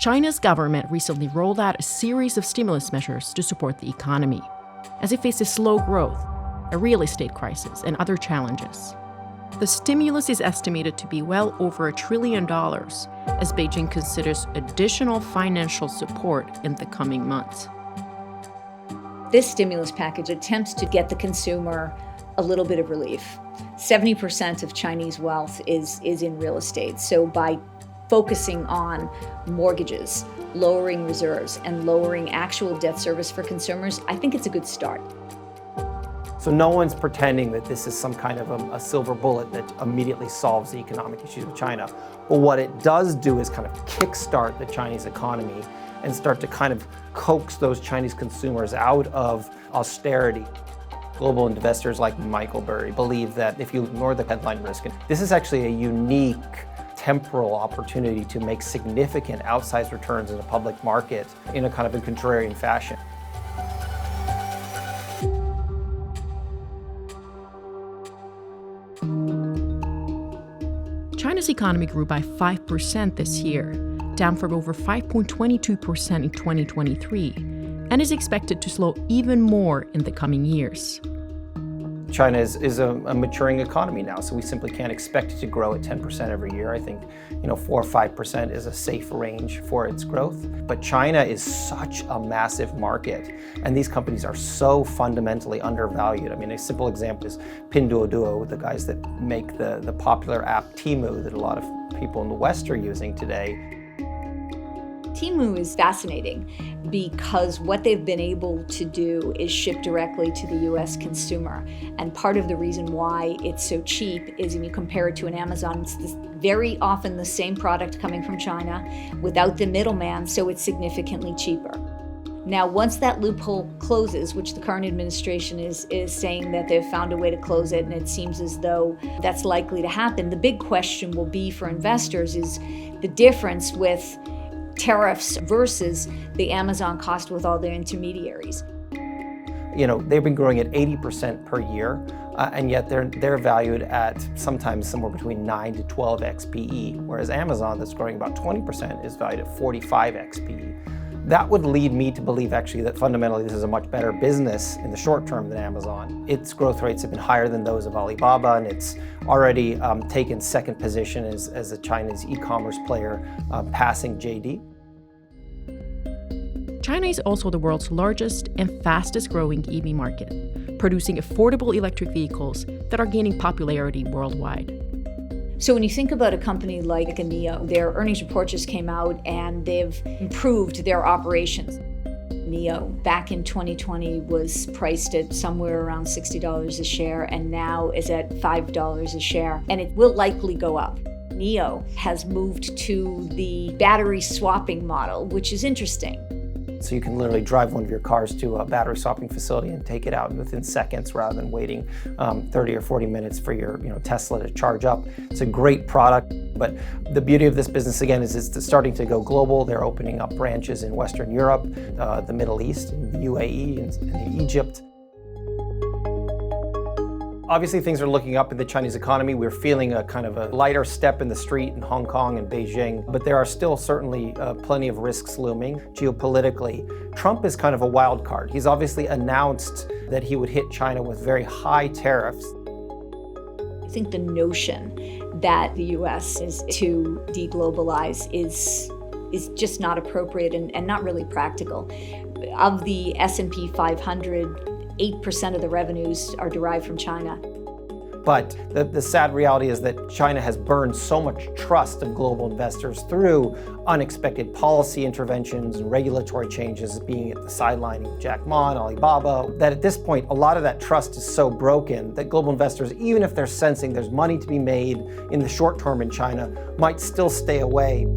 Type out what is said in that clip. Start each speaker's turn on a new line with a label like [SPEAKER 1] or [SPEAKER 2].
[SPEAKER 1] China's government recently rolled out a series of stimulus measures to support the economy, as it faces slow growth, a real estate crisis, and other challenges. The stimulus is estimated to be well over $1 trillion, as Beijing considers additional financial support in the coming months.
[SPEAKER 2] This stimulus package attempts to get the consumer a little bit of relief. 70% of Chinese wealth is in real estate. So by focusing on mortgages, lowering reserves, and lowering actual debt service for consumers, I think it's a good start.
[SPEAKER 3] So no one's pretending that this is some kind of a silver bullet that immediately solves the economic issues of China. But what it does do is kind of kickstart the Chinese economy and start to kind of coax those Chinese consumers out of austerity. Global investors like Michael Burry believe that if you ignore the headline risk, this is actually a unique temporal opportunity to make significant outsized returns in the public market in a kind of a contrarian fashion.
[SPEAKER 1] China's economy grew by 5% this year, down from over 5.22% in 2023, and is expected to slow even more in the coming years.
[SPEAKER 3] China is a maturing economy now, so we simply can't expect it to grow at 10% every year. I think 4 or 5% is a safe range for its growth. But China is such a massive market, and these companies are so fundamentally undervalued. I mean, a simple example is Pinduoduo, the guys that make the popular app Temu that a lot of people in the West are using today.
[SPEAKER 2] Temu is fascinating because what they've been able to do is ship directly to the US consumer. And part of the reason why it's so cheap is when you compare it to an Amazon, it's very often the same product coming from China without the middleman, so it's significantly cheaper. Now, once that loophole closes, which the current administration is saying that they've found a way to close it, and it seems as though that's likely to happen, the big question will be for investors is the difference with tariffs versus the Amazon cost with all their intermediaries.
[SPEAKER 3] They've been growing at 80% per year, and yet they're valued at sometimes somewhere between 9 to 12x PE, whereas Amazon, that's growing about 20%, is valued at 45x PE. That would lead me to believe actually that fundamentally this is a much better business in the short term than Amazon. Its growth rates have been higher than those of Alibaba, and it's already taken second position as a Chinese e-commerce player, passing JD.
[SPEAKER 1] China is also the world's largest and fastest growing EV market, producing affordable electric vehicles that are gaining popularity worldwide.
[SPEAKER 2] So when you think about a company like a NIO, their earnings report just came out and they've improved their operations. NIO back in 2020 was priced at somewhere around $60 a share and now is at $5 a share, and it will likely go up. NIO has moved to the battery swapping model, which is interesting.
[SPEAKER 3] So you can literally drive one of your cars to a battery swapping facility and take it out within seconds rather than waiting 30 or 40 minutes for your Tesla to charge up. It's a great product, but the beauty of this business, again, is it's starting to go global. They're opening up branches in Western Europe, the Middle East, in the UAE, and Egypt. Obviously, things are looking up in the Chinese economy. We're feeling a kind of a lighter step in the street in Hong Kong and Beijing, but there are still certainly plenty of risks looming geopolitically. Trump is kind of a wild card. He's obviously announced that he would hit China with very high tariffs.
[SPEAKER 2] I think the notion that the US is to deglobalize is just not appropriate and not really practical. Of the S&P 500, 8% of the revenues are derived from China.
[SPEAKER 3] But the sad reality is that China has burned so much trust of global investors through unexpected policy interventions and regulatory changes, being at the sidelining of Jack Ma and Alibaba, that at this point, a lot of that trust is so broken that global investors, even if they're sensing there's money to be made in the short term in China, might still stay away.